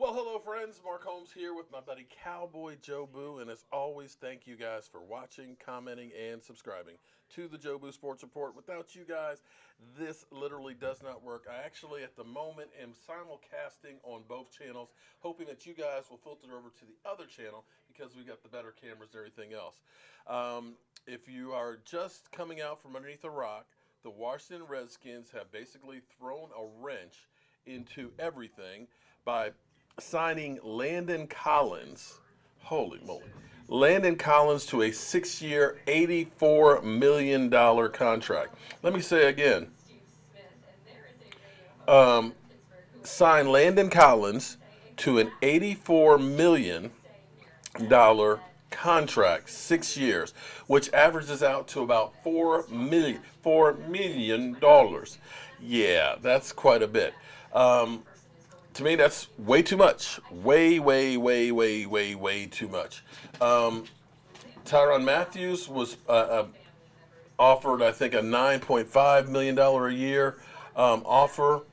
Well, hello, friends. Mark Holmes here with my buddy Cowboy Joe Boo. And as always, thank you guys for watching, commenting, and subscribing to the Joe Boo Sports Report. Without you guys, this literally does not work. I actually, at the moment, am simulcasting on both channels, hoping that you guys will filter over to the other channel because we got the better cameras and everything else. If you are just coming out from underneath a rock, the Washington Redskins have basically thrown a wrench into everything by signing Landon Collins. Holy moly. Landon Collins to a 6-year, $84 million contract. Let me say again. Um, Sign Landon Collins to an $84 million contract, 6 years, which averages out to about $4 million. Yeah, that's quite a bit. To me, that's way too much. Way too much. Tyrann Matthews was offered, I think, a $9.5 million a year offer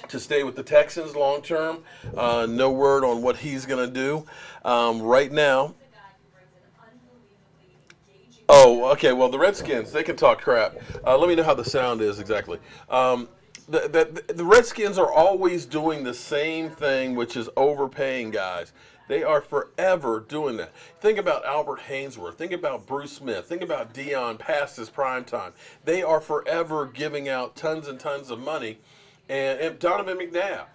to stay with the Texans long term. No word on what he's going to do right now. Oh, okay. Well, the Redskins, they can talk crap. Let me know how the sound is exactly. The Redskins are always doing the same thing, which is overpaying guys. They are forever doing that. Think about Albert Hainsworth. Think about Bruce Smith. Think about Dion past his prime time. They are forever giving out tons and tons of money. And Donovan McNabb,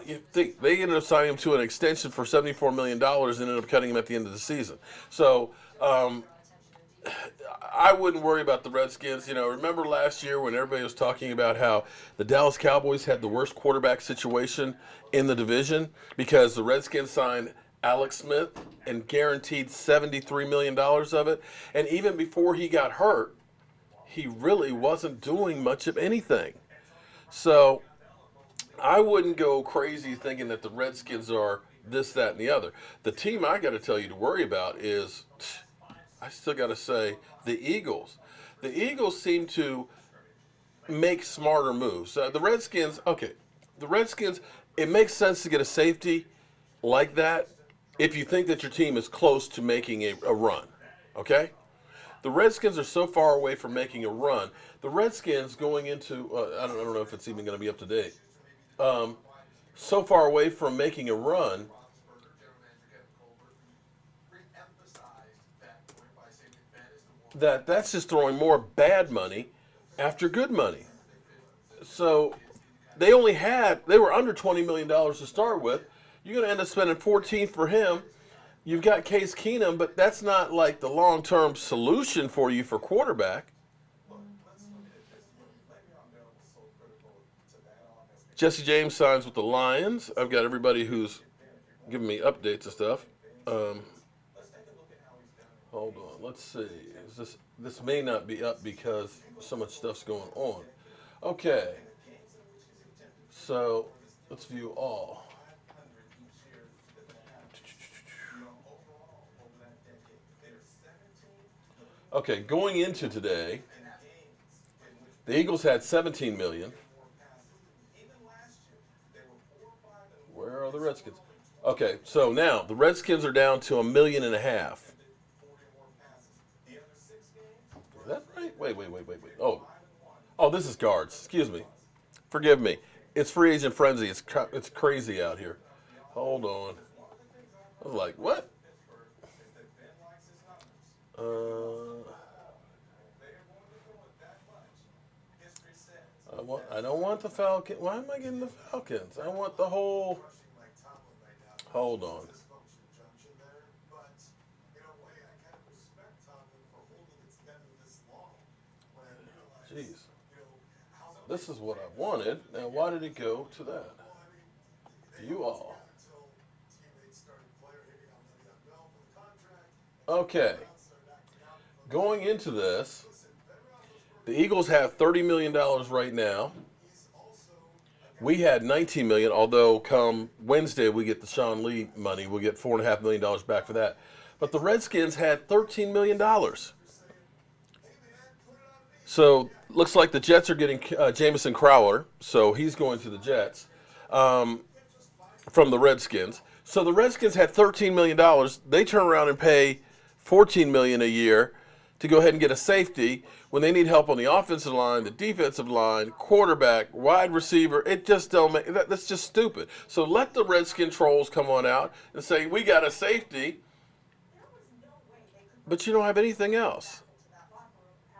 you think they ended up signing him to an extension for $74 million and ended up cutting him at the end of the season. So, I wouldn't worry about the Redskins. Remember last year when everybody was talking about how the Dallas Cowboys had the worst quarterback situation in the division because the Redskins signed Alex Smith and guaranteed $73 million of it. And even before he got hurt, he really wasn't doing much of anything. So I wouldn't go crazy thinking that the Redskins are this, that, and the other. The team I got to tell you to worry about is, I still got to say, the Eagles. The Eagles seem to make smarter moves. The Redskins, it makes sense to get a safety like that if you think that your team is close to making a run, okay? The Redskins are so far away from making a run. The Redskins going into, I don't know if it's even going to be up to date, so far away from making a run that's just throwing more bad money after good money. So they were under $20 million to start with. You're going to end up spending 14 for him. You've got Case Keenum, but that's not like the long-term solution for you for quarterback. Jesse James signs with the Lions. I've got everybody who's giving me updates and stuff. Hold on, let's see. This may not be up because so much stuff's going on. Okay, so let's view all. Okay, going into today, the Eagles had 17 million. Where are the Redskins? Okay, so now the Redskins are down to $1.5 million. Is that right? Wait. Oh, this is guards. Excuse me. Forgive me. It's free agent frenzy. It's crazy out here. Hold on. I was like, what? I don't want the Falcons. Why am I getting the Falcons? I want the whole. Hold on. Jeez. This is what I wanted. Now, why did it go to that? You all. Okay. Going into this, the Eagles have $30 million right now. We had $19 million, although come Wednesday we get the Sean Lee money. We'll get $4.5 million back for that. But the Redskins had $13 million. So looks like the Jets are getting Jamison Crowder, so he's going to the Jets. from the Redskins. So the Redskins had $13 million. They turn around and pay $14 million a year to go ahead and get a safety when they need help on the offensive line, the defensive line, quarterback, wide receiver. It just don't make that's just stupid. So let the Redskin trolls come on out and say we got a safety, but you don't have anything else.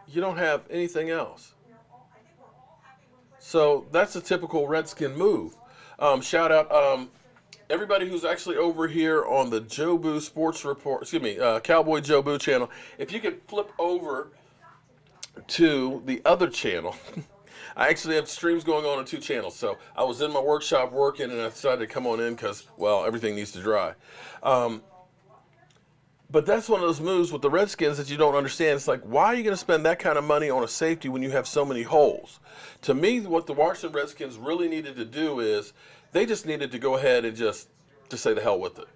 You don't have anything else. So that's a typical Redskin move. Shout out everybody who's actually over here on the Joe Boo Sports Report, Cowboy Joe Boo channel. If you could flip over to the other channel. I actually have streams going on 2 channels. So I was in my workshop working and I decided to come on in because, well, everything needs to dry. But that's one of those moves with the Redskins that you don't understand. It's like, why are you going to spend that kind of money on a safety when you have so many holes? To me, what the Washington Redskins really needed to do is they just needed to go ahead and just say the hell with it.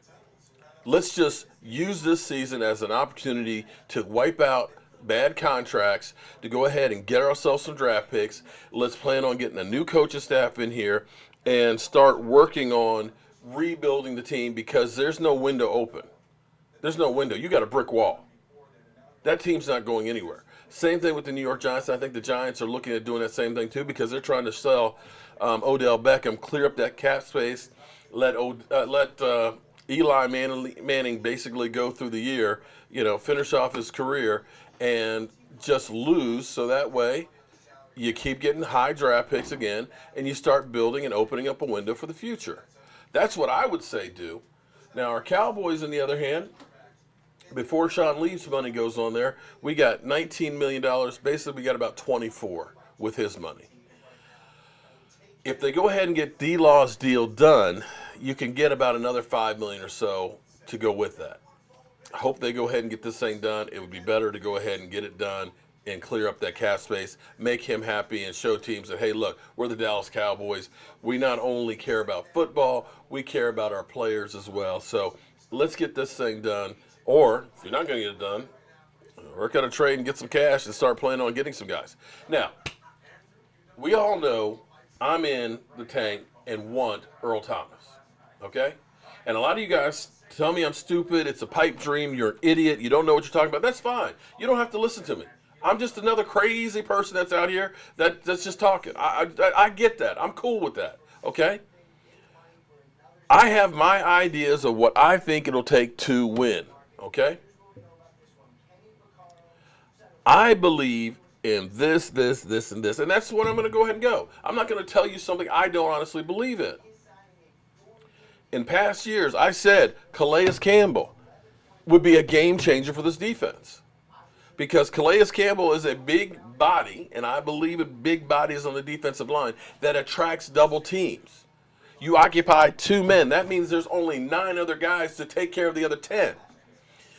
Let's just use this season as an opportunity to wipe out bad contracts, to go ahead and get ourselves some draft picks. Let's plan on getting a new coaching staff in here and start working on rebuilding the team because there's no window open. There's no window. You got a brick wall. That team's not going anywhere. Same thing with the New York Giants. I think the Giants are looking at doing that same thing too because they're trying to sell Odell Beckham, clear up that cap space, let Eli Manning basically go through the year, finish off his career and just lose so that way you keep getting high draft picks again and you start building and opening up a window for the future. That's what I would say do. Now our Cowboys, on the other hand, before Sean Lee's money goes on there, we got $19 million. Basically, we got about 24 with his money. If they go ahead and get D-Law's deal done, you can get about another $5 million or so to go with that. I hope they go ahead and get this thing done. It would be better to go ahead and get it done and clear up that cap space, make him happy, and show teams that, hey, look, we're the Dallas Cowboys. We not only care about football, we care about our players as well. So let's get this thing done. Or, if you're not going to get it done, work out a trade and get some cash and start planning on getting some guys. Now, we all know I'm in the tank and want Earl Thomas, okay? And a lot of you guys tell me I'm stupid, it's a pipe dream, you're an idiot, you don't know what you're talking about. That's fine. You don't have to listen to me. I'm just another crazy person that's out here that's just talking. I get that. I'm cool with that, okay? I have my ideas of what I think it'll take to win, okay? I believe in this, and this, and that's what I'm going to go ahead and go. I'm not going to tell you something I don't honestly believe in. In past years, I said Calais Campbell would be a game changer for this defense. Because Calais Campbell is a big body, and I believe in big bodies on the defensive line, that attracts double teams. You occupy 2 men. That means there's only 9 other guys to take care of the other 10.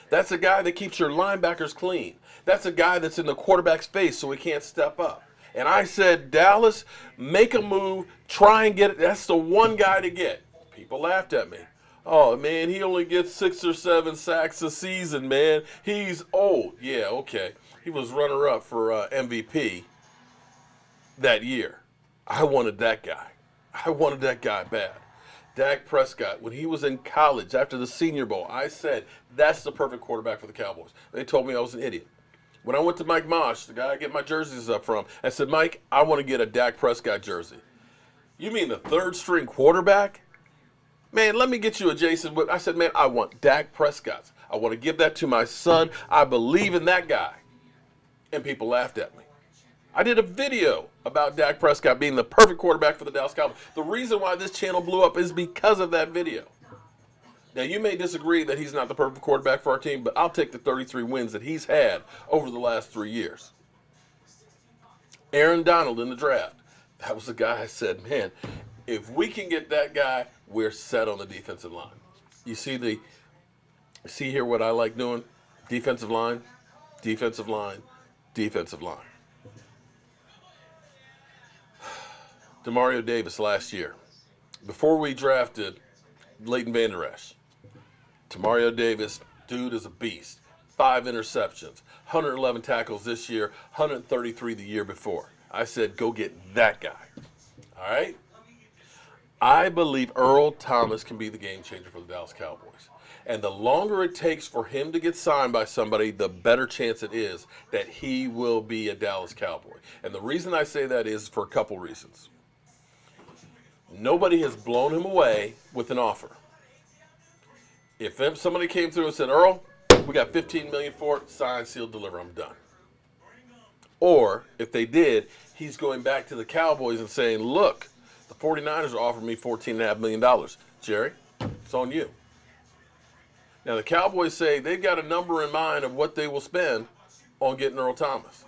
That's a guy that keeps your linebackers clean. That's a guy that's in the quarterback's face so he can't step up. And I said, Dallas, make a move, try and get it. That's the one guy to get. People laughed at me. Oh, man, he only gets 6 or 7 sacks a season, man. He's old. Yeah, okay. He was runner-up for MVP that year. I wanted that guy. I wanted that guy bad. Dak Prescott, when he was in college after the Senior Bowl, I said, that's the perfect quarterback for the Cowboys. They told me I was an idiot. When I went to Mike Mosh, the guy I get my jerseys up from, I said, Mike, I want to get a Dak Prescott jersey. You mean the 3rd-string quarterback? Man, let me get you a Jason Wood. I said, man, I want Dak Prescott's. I want to give that to my son. I believe in that guy. And people laughed at me. I did a video about Dak Prescott being the perfect quarterback for the Dallas Cowboys. The reason why this channel blew up is because of that video. Now, you may disagree that he's not the perfect quarterback for our team, but I'll take the 33 wins that he's had over the last 3 years. Aaron Donald in the draft. That was the guy I said, man, if we can get that guy, we're set on the defensive line. You see here what I like doing? Defensive line, defensive line, defensive line. Demario Davis last year. Before we drafted Leighton Vander Esch, Demario Davis, dude is a beast. 5 interceptions, 111 tackles this year, 133 the year before. I said, go get that guy. All right? I believe Earl Thomas can be the game changer for the Dallas Cowboys. And the longer it takes for him to get signed by somebody, the better chance it is that he will be a Dallas Cowboy. And the reason I say that is for a couple reasons. Nobody has blown him away with an offer. If somebody came through and said, Earl, we got $15 million for it, sign, seal, deliver, I'm done. Or if they did, he's going back to the Cowboys and saying, look, the 49ers are offering me $14.5 million. Jerry, it's on you. Now, the Cowboys say they've got a number in mind of what they will spend on getting Earl Thomas.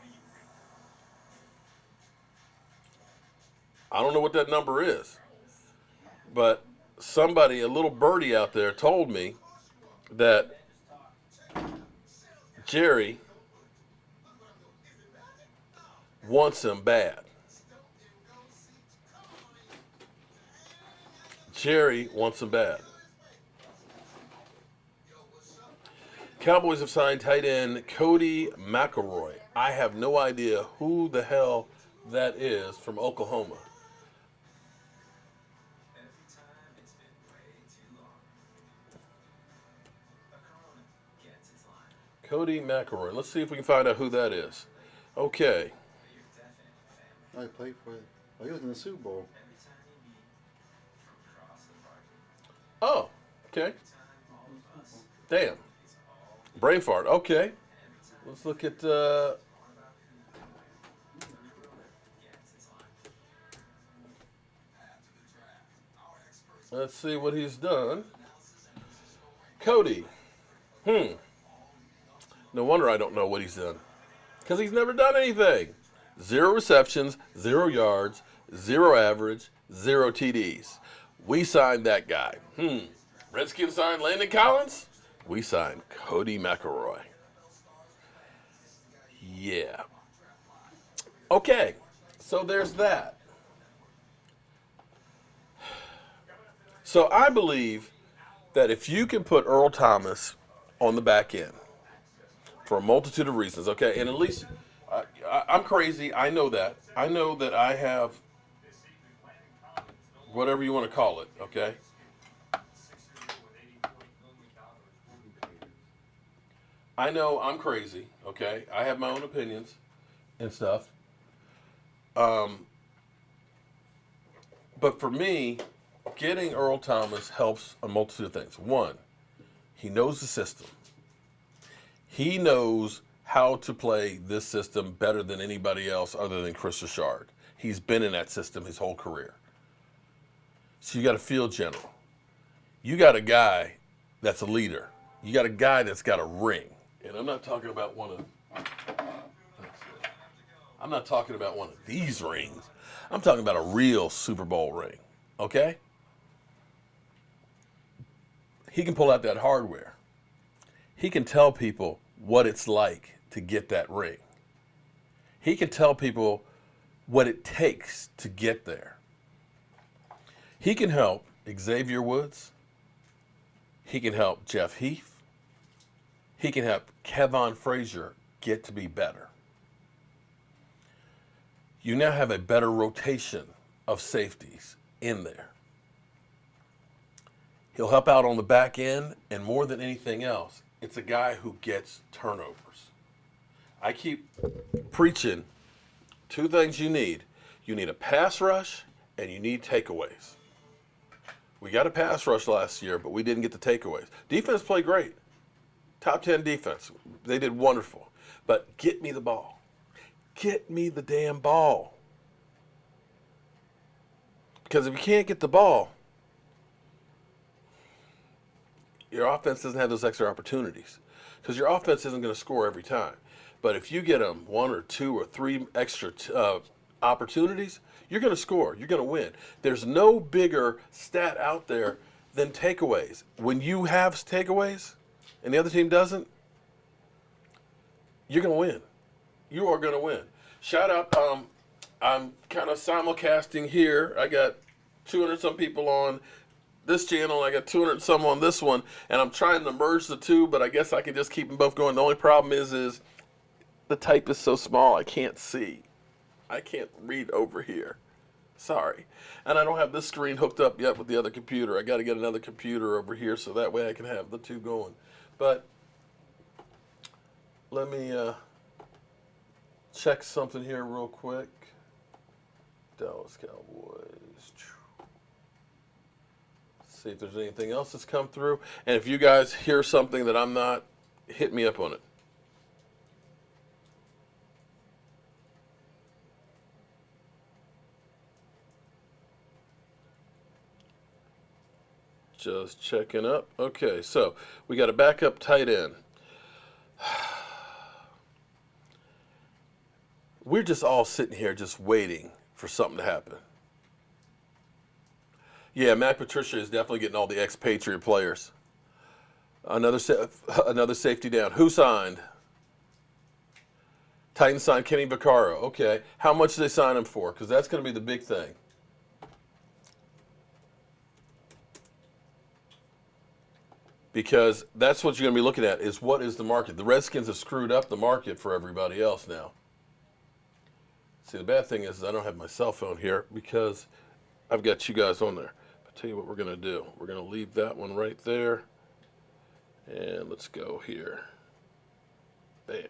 I don't know what that number is. But somebody, a little birdie out there, told me that Jerry wants him bad. Jerry wants him bad. Cowboys have signed tight end Cody McElroy. I have no idea who the hell that is from Oklahoma. Cody McElroy. Let's see if we can find out who that is. Okay. I played for it. Oh, he was in the Super Bowl. Oh, okay. Damn. Brain fart. Okay. Let's look at. Let's see what he's done. Cody. No wonder I don't know what he's done. Because he's never done anything. 0 receptions, 0 yards, 0 average, 0 TDs. We signed that guy. Redskins signed Landon Collins. We signed Cody McElroy. Yeah. Okay. So there's that. So I believe that if you can put Earl Thomas on the back end for a multitude of reasons, okay, and at least I'm crazy. I know that. I know that I have whatever you want to call it, okay? I know I'm crazy, okay? I have my own opinions and stuff. But for me, getting Earl Thomas helps a multitude of things. One, he knows the system. He knows how to play this system better than anybody else other than Chris Richard. He's been in that system his whole career. So you got a field general. You got a guy that's a leader. You got a guy that's got a ring. And I'm not talking about one of these rings. I'm talking about a real Super Bowl ring. Okay? He can pull out that hardware. He can tell people what it's like to get that ring. He can tell people what it takes to get there. He can help Xavier Woods. He can help Jeff Heath. He can help Kevon Frazier get to be better. You now have a better rotation of safeties in there. He'll help out on the back end, and more than anything else, it's a guy who gets turnovers. I keep preaching 2 things you need. You need a pass rush, and you need takeaways. We got a pass rush last year, but we didn't get the takeaways. Defense played great. Top 10 defense. They did wonderful. But get me the ball. Get me the damn ball. Because if you can't get the ball, your offense doesn't have those extra opportunities. Because your offense isn't going to score every time. But if you get them 1 or 2 or 3 extra opportunities, you're going to score. You're going to win. There's no bigger stat out there than takeaways. When you have takeaways and the other team doesn't, you're going to win. You are going to win. Shout out. I'm kind of simulcasting here. I got 200 some people on this channel. I got 200 some on this one, and I'm trying to merge the two, but I guess I can just keep them both going. The only problem is the type is so small I can't see. I can't read over here. Sorry. And I don't have this screen hooked up yet with the other computer. I got to get another computer over here so that way I can have the two going. But let me check something here real quick. Dallas Cowboys. See if there's anything else that's come through. And if you guys hear something that I'm not, hit me up on it. Just checking up. Okay, so we got a backup tight end. We're just all sitting here just waiting for something to happen. Yeah, Matt Patricia is definitely getting all the expatriate players. Another safety down. Who signed? Titans signed Kenny Vaccaro. Okay. How much did they sign him for? Because that's going to be the big thing. Because that's what you're going to be looking at is what is the market. The Redskins have screwed up the market for everybody else now. See, the bad thing is I don't have my cell phone here because I've got you guys on there. I'll tell you what we're going to do. We're going to leave that one right there. And let's go here. Bam.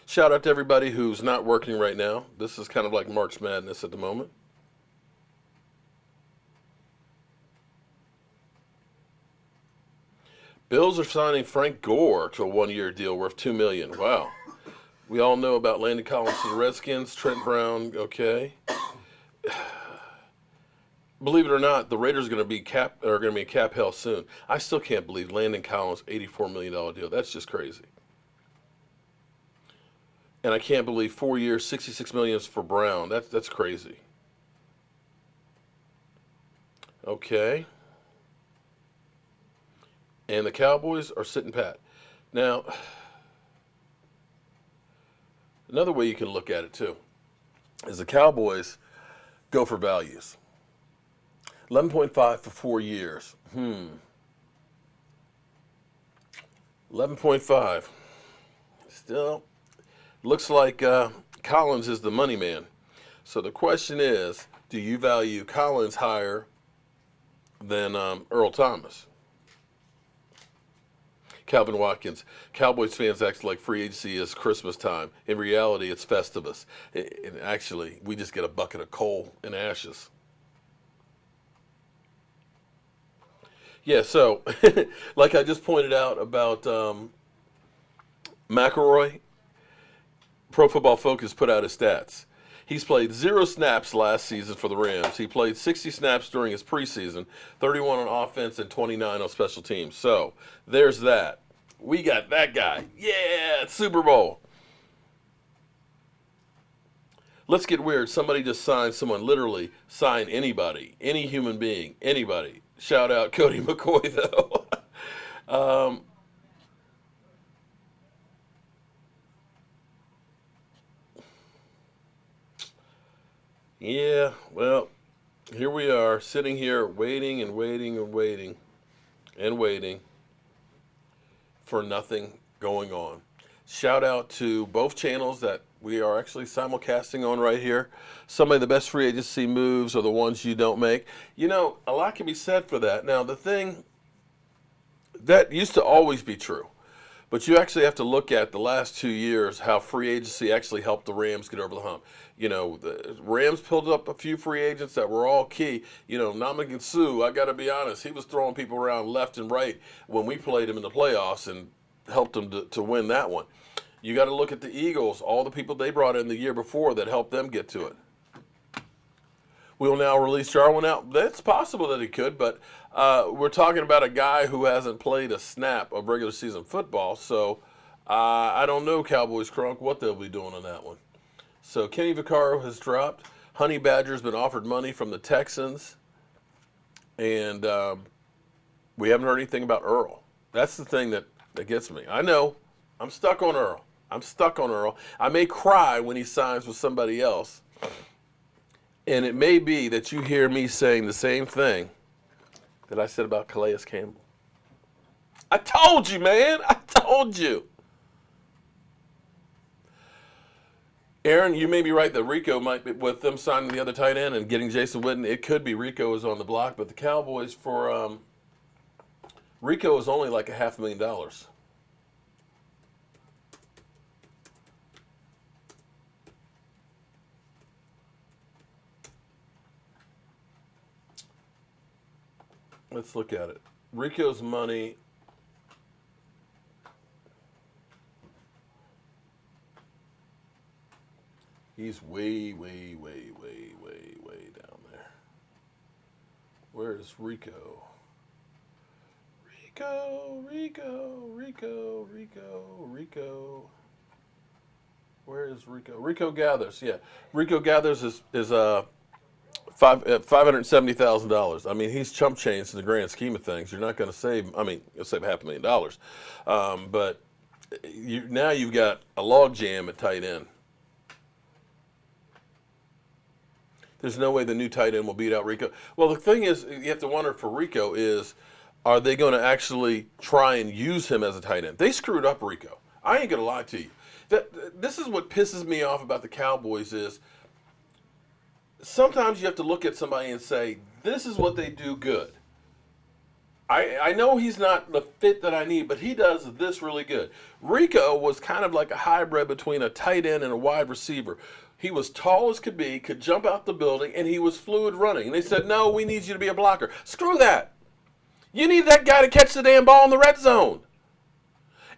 Shout out to everybody who's not working right now. This is kind of like March Madness at the moment. Bills are signing Frank Gore to a one-year deal worth $2 million. Wow. We all know about Landon Collins to the Redskins, Trent Brown, okay. Believe it or not, the Raiders are going to be in cap hell soon. I still can't believe Landon Collins $84 million deal. That's just crazy. And I can't believe 4 years, $66 million for Brown. That's crazy. Okay. And the Cowboys are sitting pat. Now, another way you can look at it too is the Cowboys go for values. 11.5 for 4 years. 11.5. Still, looks like Collins is the money man. So the question is, do you value Collins higher than Earl Thomas? Calvin Watkins. Cowboys fans act like free agency is Christmas time. In reality, it's Festivus. And actually, we just get a bucket of coal and ashes. Yeah, so, like I just pointed out about McElroy, Pro Football Focus put out his stats. He's played 0 snaps last season for the Rams. He played 60 snaps during his preseason, 31 on offense and 29 on special teams. So there's that. We got that guy. Yeah, Super Bowl. Let's get weird. Somebody just signed someone, literally signed anybody, any human being, anybody. Shout out Cody McCoy, though. Yeah, well, here we are, sitting here waiting and waiting and waiting and waiting for nothing going on. Shout out to both channels that we are actually simulcasting on right here. Some of the best free agency moves are the ones you don't make. You know, a lot can be said for that. Now, the thing, that used to always be true. But you actually have to look at the last 2 years, how free agency actually helped the Rams get over the hump. You know, the Rams pulled up a few free agents that were all key. You know, Ndamukong Suh, I got to be honest, he was throwing people around left and right when we played him in the playoffs and helped them to win that one. You got to look at the Eagles, all the people they brought in the year before that helped them get to it. We'll now release Jarwin out. It's possible that he could, but we're talking about a guy who hasn't played a snap of regular season football, so I don't know, Cowboys Crunk, what they'll be doing on that one. So Kenny Vaccaro has dropped. Honey Badger's been offered money from the Texans, and we haven't heard anything about Earl. That's the thing that gets me. I know. I'm stuck on Earl. I may cry when he signs with somebody else. And it may be that you hear me saying the same thing that I said about Calais Campbell. I told you, man. I told you. Aaron, you may be right that Rico might be, with them signing the other tight end and getting Jason Witten, it could be Rico is on the block, but the Cowboys for Rico is only like $500,000. Let's look at it. Rico's money. He's way, way, way, way, way, way down there. Where is Rico? Rico, Rico, Rico, Rico, Rico. Where is Rico? Rico Gathers, yeah. Rico Gathers is $570,000. I mean, he's chump change in the grand scheme of things. You're not going to save. I mean, you'll save $500,000, but now you've got a log jam at tight end. There's no way the new tight end will beat out Rico. Well, the thing is, you have to wonder for Rico is, are they going to actually try and use him as a tight end? They screwed up Rico. I ain't going to lie to you. This is what pisses me off about the Cowboys is sometimes you have to look at somebody and say, this is what they do good. I know he's not the fit that I need, but he does this really good. Rico was kind of like a hybrid between a tight end and a wide receiver. He was tall as could be, could jump out the building, and he was fluid running. And they said, no, we need you to be a blocker. Screw that. You need that guy to catch the damn ball in the red zone.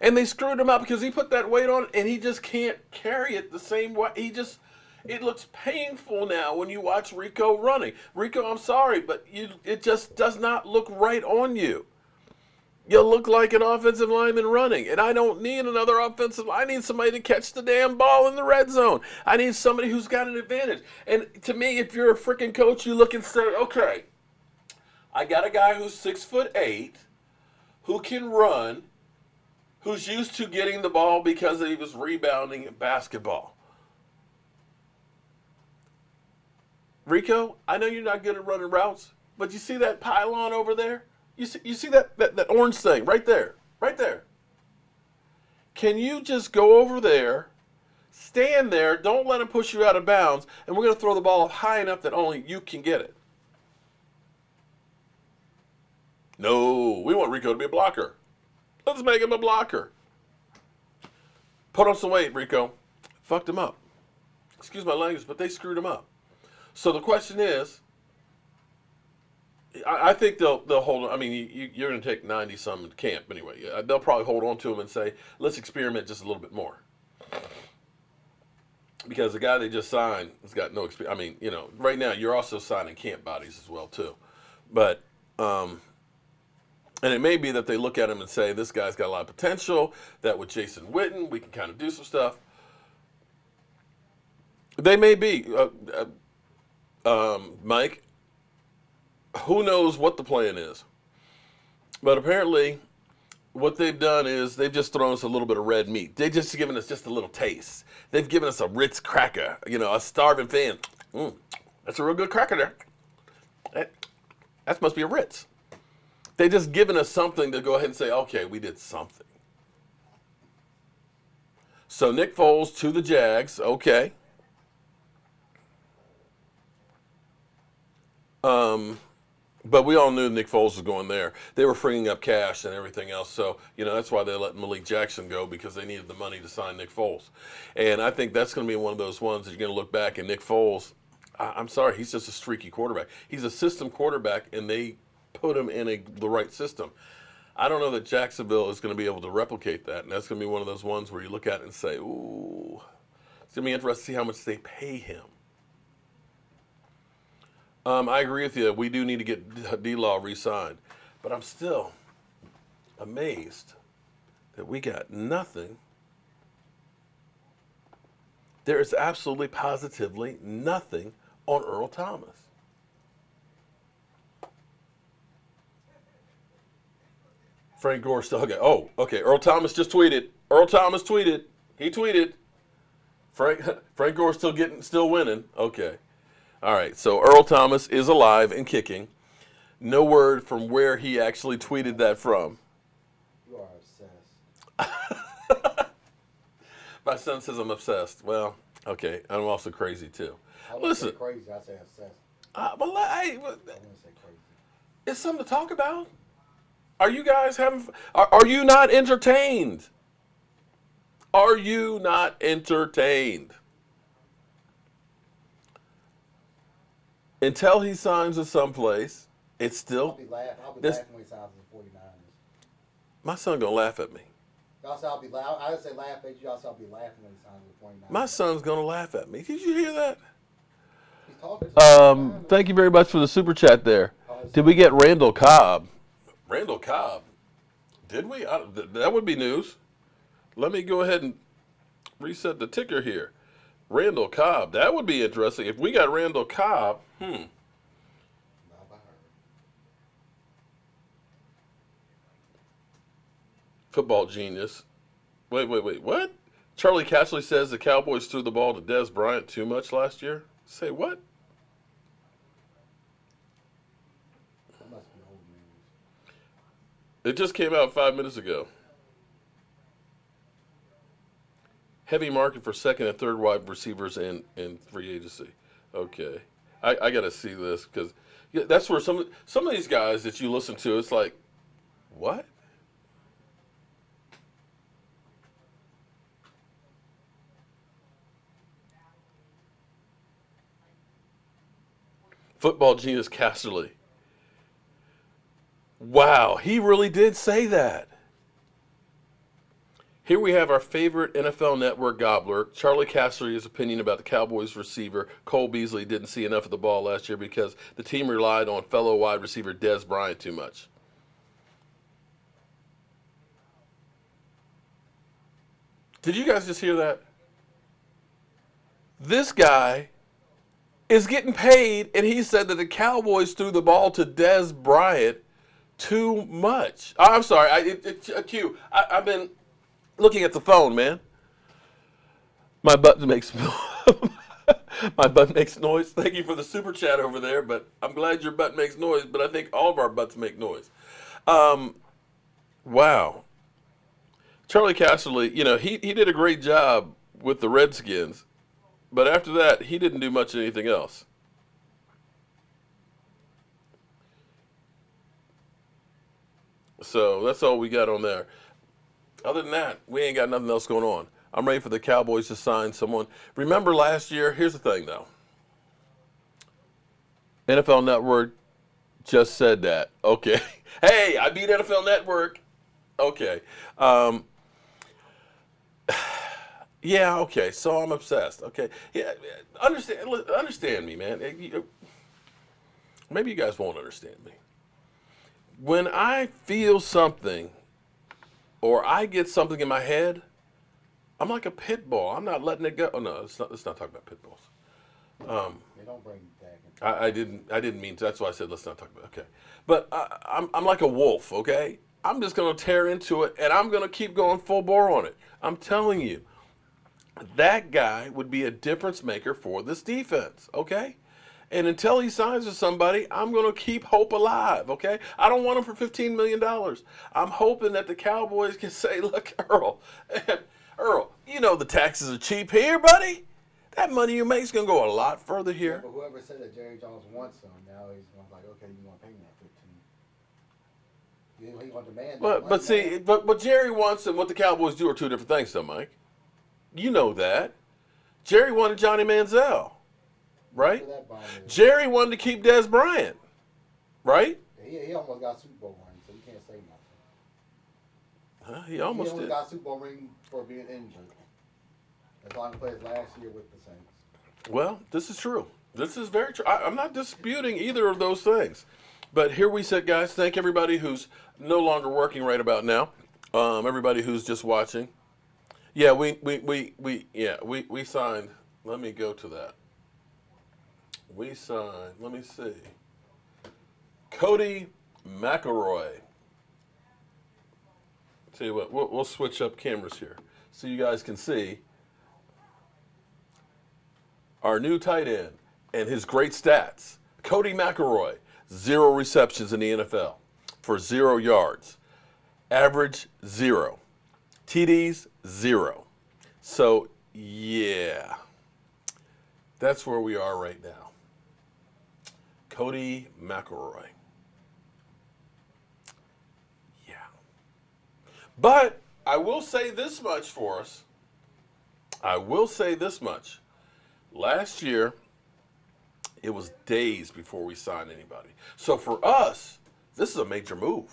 And they screwed him up because he put that weight on, and he just can't carry it the same way. It looks painful now when you watch Rico running. Rico, I'm sorry, but it just does not look right on you. You look like an offensive lineman running, and I don't need another offensive. I need somebody to catch the damn ball in the red zone. I need somebody who's got an advantage. And to me, if you're a freaking coach, you look and say, okay, I got a guy who's 6'8", who can run, who's used to getting the ball because he was rebounding in basketball. Rico, I know you're not good at running routes, but you see that pylon over there? You see that orange thing right there, right there. Can you just go over there, stand there, don't let him push you out of bounds, and we're going to throw the ball high enough that only you can get it. No, we want Rico to be a blocker. Let's make him a blocker. Put on some weight, Rico. Fucked him up. Excuse my language, but they screwed him up. So the question is, I think they'll hold on. I mean, you're going to take 90-some to camp anyway. They'll probably hold on to him and say, let's experiment just a little bit more. Because the guy they just signed has got no experience. I mean, right now you're also signing camp bodies as well, too. But, and it may be that they look at him and say, this guy's got a lot of potential, that with Jason Witten, we can kind of do some stuff. They may be. Mike, who knows what the plan is? But apparently, what they've done is they've just thrown us a little bit of red meat. They've just given us just a little taste. They've given us a Ritz cracker, a starving fan. That's a real good cracker there. That must be a Ritz. They've just given us something to go ahead and say, okay, we did something. So Nick Foles to the Jags, okay. But we all knew Nick Foles was going there. They were freeing up cash and everything else. So, that's why they let Malik Jackson go, because they needed the money to sign Nick Foles. And I think that's going to be one of those ones that you're going to look back and Nick Foles, I'm sorry, he's just a streaky quarterback. He's a system quarterback, and they put him in the right system. I don't know that Jacksonville is going to be able to replicate that. And that's going to be one of those ones where you look at it and say, ooh, it's going to be interesting to see how much they pay him. I agree with you. We do need to get D-Law re-signed. But I'm still amazed that we got nothing. There is absolutely, positively nothing on Earl Thomas. Frank Gore still, okay. Oh, okay. Earl Thomas just tweeted. Earl Thomas tweeted. He tweeted. Frank Gore still winning. Okay. All right, so Earl Thomas is alive and kicking. No word from where he actually tweeted that from. My son says I'm obsessed. Well, okay, I'm also crazy too. I wouldn't Listen, say crazy. I say obsessed. well, I wouldn't say crazy. it's something to talk about. Are you guys having? Are you not entertained? Are you not entertained? Until he signs with someplace, it's still. I'll be This, laughing when he signs with the 49ers. my son gonna laugh at me. Y'all say I'll be laughing. I would say laugh at you. Y'all say I'll be laughing when he signs with the 49ers. My son's gonna laugh at me. Did you hear that? He's talking to the 49ers. Thank you very much for the super chat there. Did we get Randall Cobb? Randall Cobb. Did we? That would be news. Let me go ahead and reset the ticker here. Randall Cobb. That would be interesting. If we got Randall Cobb, football genius. Wait. What? Charlie Cashley says the Cowboys threw the ball to Dez Bryant too much last year. Say what? That must be old news. It just came out 5 minutes ago. Heavy market for second and third wide receivers in free agency. Okay. I got to see this because that's where some of these guys that you listen to, it's like, what? Football genius Casterly. Wow, he really did say that. Here we have our favorite NFL Network gobbler, Charlie Casterly's opinion about the Cowboys receiver. Cole Beasley didn't see enough of the ball last year because the team relied on fellow wide receiver Dez Bryant too much. Did you guys just hear that? This guy is getting paid, and he said that the Cowboys threw the ball to Dez Bryant too much. I'm sorry, Q. I've been looking at the phone, man. My button makes my button makes noise. Thank you for the super chat over there, but I'm glad your button makes noise. But I think all of our butts make noise. Wow, Charlie Casserly, he did a great job with the Redskins, but after that, he didn't do much of anything else. So that's all we got on there. Other than that, we ain't got nothing else going on. I'm ready for the Cowboys to sign someone. Remember last year? Here's the thing, though. NFL Network just said that. Okay. Hey, I beat NFL Network. Okay. Yeah, okay. So I'm obsessed. Okay. Yeah, understand me, man. Maybe you guys won't understand me. When I feel something or I get something in my head, I'm like a pit bull. I'm not letting it go. Oh no, let's not talk about pit bulls. They don't bring back. I didn't mean to. That's why I said let's not talk about. Okay, but I'm like a wolf. Okay, I'm just gonna tear into it, and I'm gonna keep going full bore on it. I'm telling you, that guy would be a difference maker for this defense. Okay. And until he signs with somebody, I'm going to keep hope alive, okay? I don't want him for $15 million. I'm hoping that the Cowboys can say, look, Earl, the taxes are cheap here, buddy. That money you make is going to go a lot further here. Yeah, but whoever said that Jerry Jones wants him, now he's going to be like, okay, you want to pay me that 15. He going to demand that But see, but Jerry wants and what the Cowboys do are two different things, though, Mike. You know that. Jerry wanted Johnny Manziel. Right? Jerry wanted to keep Dez Bryant. Right? He almost got Super Bowl ring, so you can't say nothing. He almost only did. got Super Bowl ring for being injured. That's why he played last year with the Saints. Well, this is true. This is very true. I'm not disputing either of those things. But here we sit, guys. Thank everybody who's no longer working right about now. Everybody who's just watching. Yeah, we signed. Let me go to that. We signed, let me see, Cody McElroy. Tell you what, we'll switch up cameras here so you guys can see our new tight end and his great stats. Cody McElroy, 0 receptions in the NFL for 0 yards. Average 0. TDs 0. So, yeah, that's where we are right now. Cody McElroy. Yeah. But I will say this much for us. I will say this much. Last year, it was days before we signed anybody. So for us, this is a major move.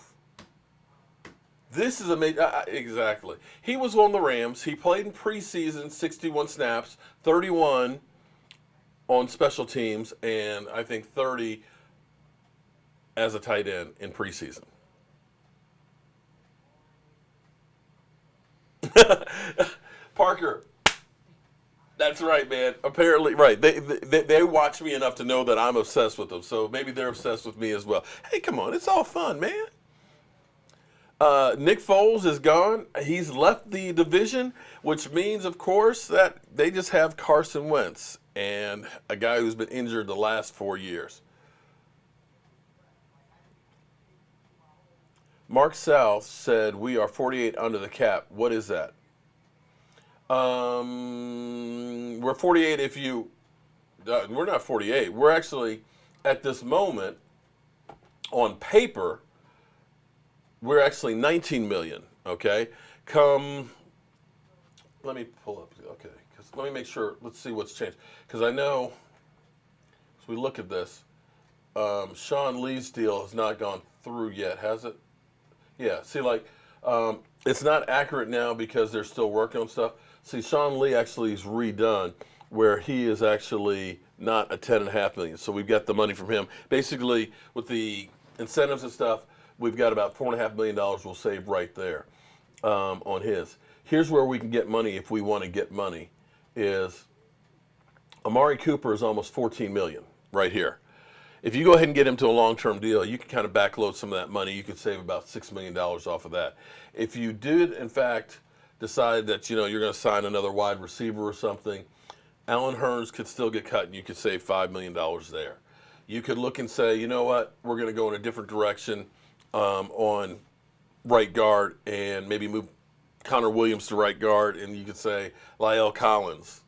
This is a major, exactly. He was on the Rams. He played in preseason, 61 snaps, 31 on special teams, and I think 30 as a tight end in preseason. Parker, that's right, man. Apparently, right. They watch me enough to know that I'm obsessed with them, so maybe they're obsessed with me as well. Hey, come on, it's all fun, man. Nick Foles is gone. He's left the division, which means, of course, that they just have Carson Wentz and a guy who's been injured the last 4 years. Mark South said, we are 48 under the cap. What is that? We're 48 if you... we're not 48. We're actually, at this moment, on paper, we're actually 19 million, okay? Let me pull up, okay, because let me make sure, let's see what's changed. Because I know, as we look at this, Sean Lee's deal has not gone through yet, has it? Yeah, see, like, it's not accurate now because they're still working on stuff. See, Sean Lee actually is redone where he is actually not a 10.5 million. So we've got the money from him. Basically, with the incentives and stuff, we've got about $4.5 million we'll save right there on his. Here's where we can get money if we want to get money is Amari Cooper is almost 14 million right here. If you go ahead and get him to a long-term deal, you can kind of backload some of that money. You could save about $6 million off of that. If you did, in fact, decide that you're going to sign another wide receiver or something, Allen Hurns could still get cut and you could save $5 million there. You could look and say, you know what, we're going to go in a different direction on right guard and maybe move Connor Williams to right guard, and you could say La'el Collins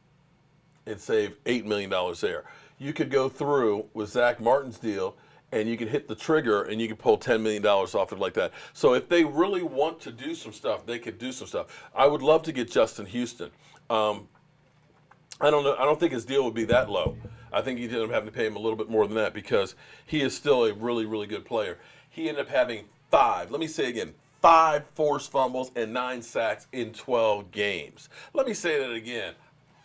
and save $8 million there. You could go through with Zach Martin's deal and you could hit the trigger and you could pull $10 million off it like that. So if they really want to do some stuff, they could do some stuff. I would love to get Justin Houston. I don't know. I don't think his deal would be that low. I think he ended up having to pay him a little bit more than that because he is still a really, really good player. He ended up having 5 forced fumbles and 9 sacks in 12 games. Let me say that again.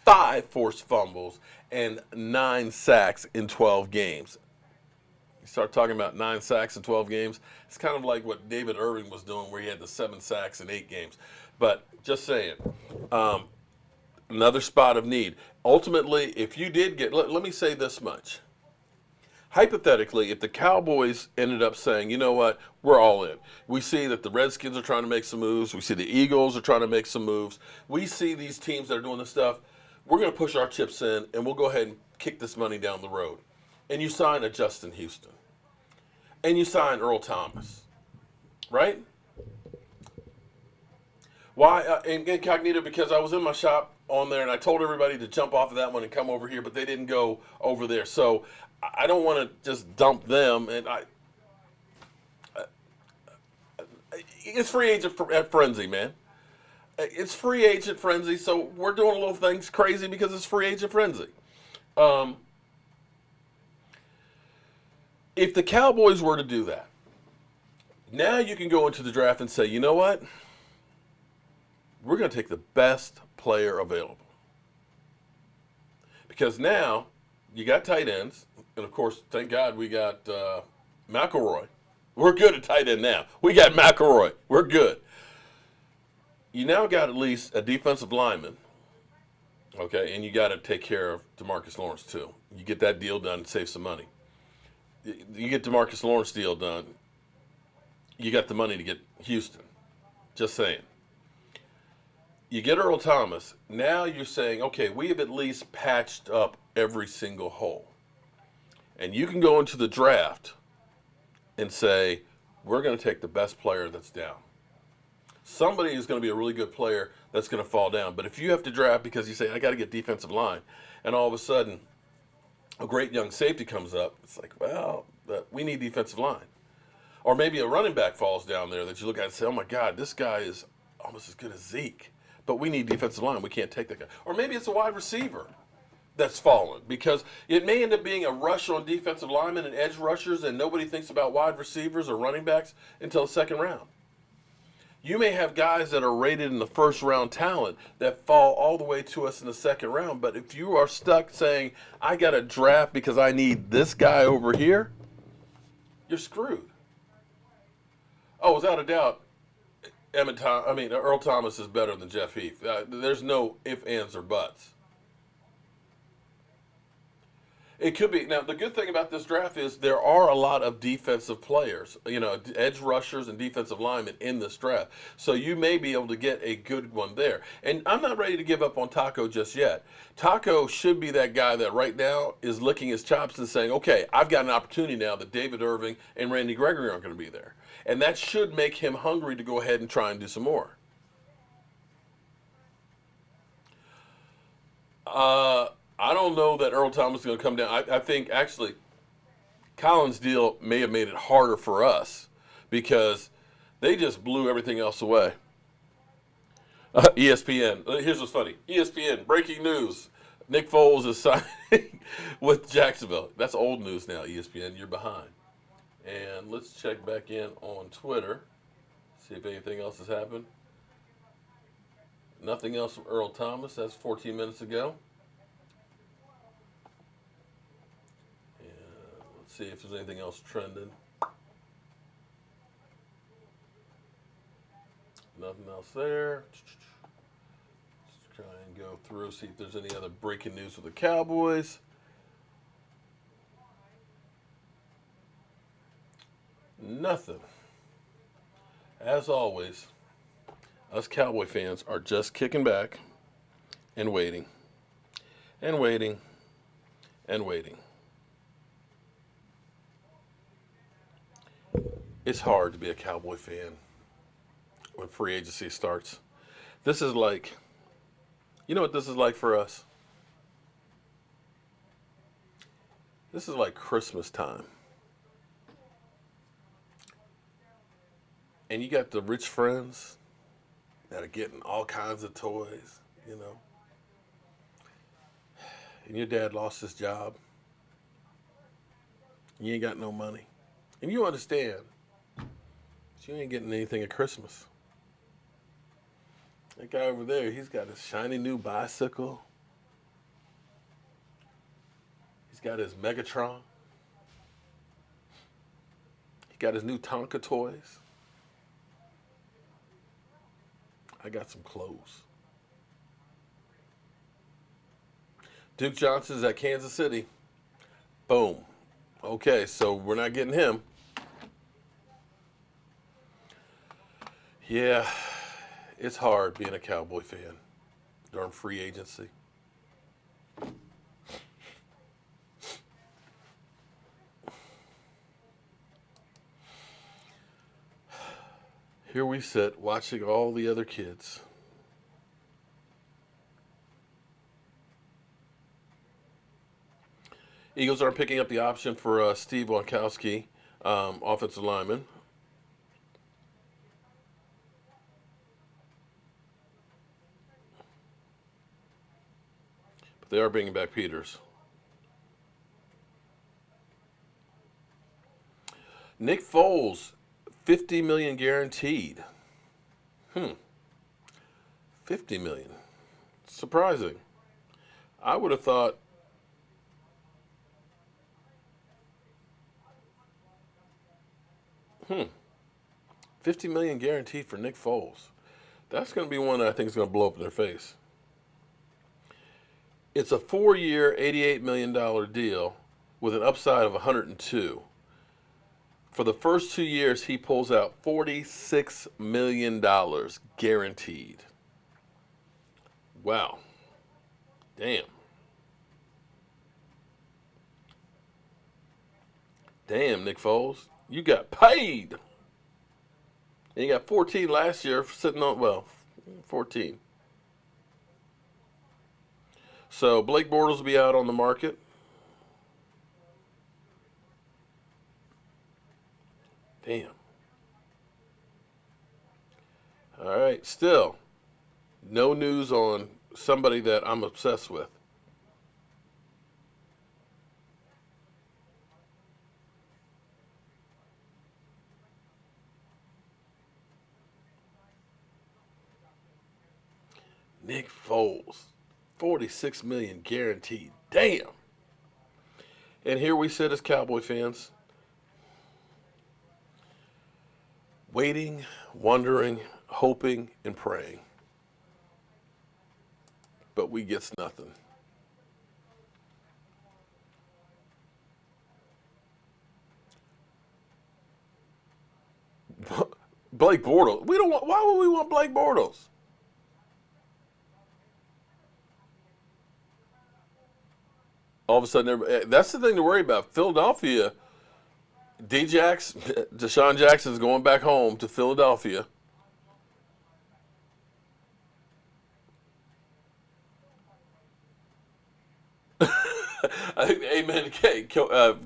5 forced fumbles and 9 sacks in 12 games. You start talking about 9 sacks in 12 games, it's kind of like what David Irving was doing where he had the 7 sacks in 8 games. But just saying, another spot of need. Ultimately, if you did get, let me say this much. Hypothetically, if the Cowboys ended up saying, you know what, we're all in. We see that the Redskins are trying to make some moves. We see the Eagles are trying to make some moves. We see these teams that are doing this stuff. We're going to push our chips in, and we'll go ahead and kick this money down the road. And you sign a Justin Houston. And you sign Earl Thomas. Right? Why? Incognito, because I was in my shop on there, and I told everybody to jump off of that one and come over here, but they didn't go over there. So I don't want to just dump them. And it's free agent frenzy, man. It's free agent frenzy, so we're doing a little things crazy because it's free agent frenzy. If the Cowboys were to do that, now you can go into the draft and say, you know what? We're going to take the best player available. Because now you got tight ends, and of course, thank God we got McElroy. We're good at tight end now. We got McElroy. We're good. You now got at least a defensive lineman, okay, and you got to take care of DeMarcus Lawrence too. You get that deal done, save some money. You get DeMarcus Lawrence deal done, you got the money to get Houston. Just saying. You get Earl Thomas. Now you're saying, okay, we have at least patched up every single hole. And you can go into the draft and say, we're going to take the best player that's down. Somebody is going to be a really good player that's going to fall down. But if you have to draft because you say, I got to get defensive line, and all of a sudden a great young safety comes up, it's like, well, we need defensive line. Or maybe a running back falls down there that you look at and say, oh my God, this guy is almost as good as Zeke. But we need defensive line. We can't take that guy. Or maybe it's a wide receiver that's fallen because it may end up being a rush on defensive linemen and edge rushers, and nobody thinks about wide receivers or running backs until the second round. You may have guys that are rated in the first round talent that fall all the way to us in the second round, but if you are stuck saying, I got to draft because I need this guy over here, you're screwed. Oh, without a doubt, Earl Thomas is better than Jeff Heath. There's no ifs, ands, or buts. It could be. Now, the good thing about this draft is there are a lot of defensive players, edge rushers and defensive linemen in this draft. So you may be able to get a good one there. And I'm not ready to give up on Taco just yet. Taco should be that guy that right now is licking his chops and saying, okay, I've got an opportunity now that David Irving and Randy Gregory aren't going to be there. And that should make him hungry to go ahead and try and do some more. I don't know that Earl Thomas is going to come down. I think actually Collins' deal may have made it harder for us because they just blew everything else away. ESPN. Here's what's funny. ESPN, breaking news. Nick Foles is signing with Jacksonville. That's old news now, ESPN. You're behind. And let's check back in on Twitter, see if anything else has happened. Nothing else from Earl Thomas. That's 14 minutes ago. See if there's anything else trending. Nothing else there. Let's try and go through, see if there's any other breaking news with the Cowboys. Nothing. As always, us Cowboy fans are just kicking back and waiting and waiting and waiting. It's hard to be a Cowboy fan when free agency starts. This is like, you know what this is like for us? This is like Christmas time. And you got the rich friends that are getting all kinds of toys, And your dad lost his job. You ain't got no money. And you understand. You ain't getting anything at Christmas. That guy over there, he's got his shiny new bicycle. He's got his Megatron. He got his new Tonka toys. I got some clothes. Duke Johnson's at Kansas City. Boom. Okay, so we're not getting him. Yeah, it's hard being a Cowboy fan during free agency. Here we sit watching all the other kids. Eagles aren't picking up the option for Steve Wankowski, offensive lineman. They are bringing back Peters. Nick Foles, $50 million guaranteed. $50 million. Surprising. I would have thought $50 million guaranteed for Nick Foles. That's going to be one that I think is going to blow up in their face. It's a 4-year, $88 million deal with an upside of 102. For the first 2 years, he pulls out $46 million guaranteed. Wow. Damn. Damn, Nick Foles. You got paid. And you got 14 last year sitting on, well, 14. So Blake Bortles will be out on the market. Damn. All right. Still, no news on somebody that I'm obsessed with. Nick Foles, 46 million guaranteed. Damn. And here we sit as Cowboy fans, waiting, wondering, hoping, and praying. But we gets nothing. Blake Bortles. We don't want. Why would we want Blake Bortles? All of a sudden, that's the thing to worry about. Philadelphia, Deshaun Jackson's going back home to Philadelphia. Amen,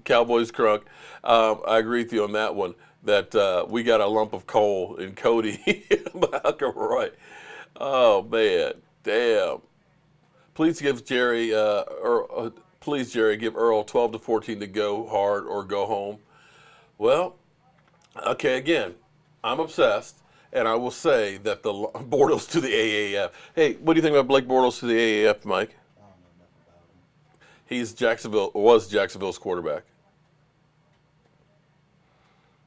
Cowboys crunk. I agree with you on that one. That we got a lump of coal in Cody McElroy. Oh man, damn! Please give Jerry, please Jerry, give Earl 12 to 14 to go hard or go home. Well, okay, again, I'm obsessed, and I will say that the Bortles to the AAF. Hey, what do you think about Blake Bortles to the AAF, Mike? I don't know nothing about him. He's was Jacksonville's quarterback.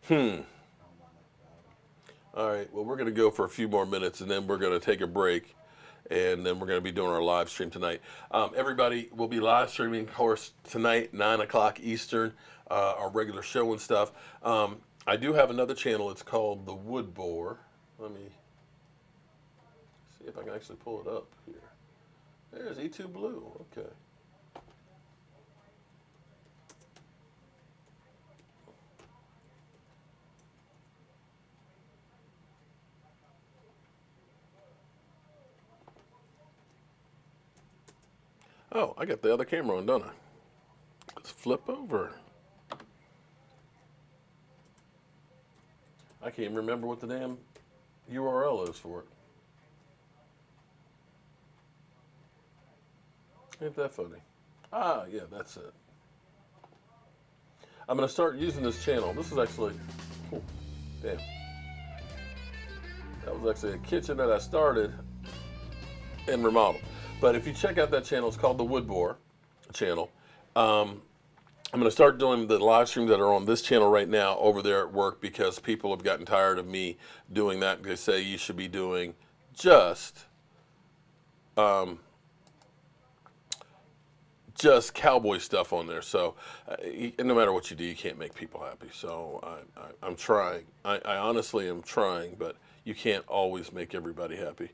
Hmm. I don't know nothing about him. All right. Well, we're going to go for a few more minutes, and then we're going to take a break, and then we're going to be doing our live stream tonight. Everybody will be live streaming, of course, tonight, 9 o'clock Eastern, our regular show and stuff. I do have another channel. It's called The Wood Boar. Let me see if I can actually pull it up here. There's E2 Blue. Okay. Oh, I got the other camera on, don't I? Let's flip over. I can't even remember what the damn URL is for it. Ain't that funny? Ah, yeah, that's it. I'm going to start using this channel. This is actually, oh, damn. That was actually a kitchen that I started and remodeled. But if you check out that channel, it's called The Wood Boar channel. I'm going to start doing the live streams that are on this channel right now over there at work because people have gotten tired of me doing that. They say you should be doing just cowboy stuff on there. So no matter what you do, you can't make people happy. So I'm trying. I honestly am trying, but you can't always make everybody happy.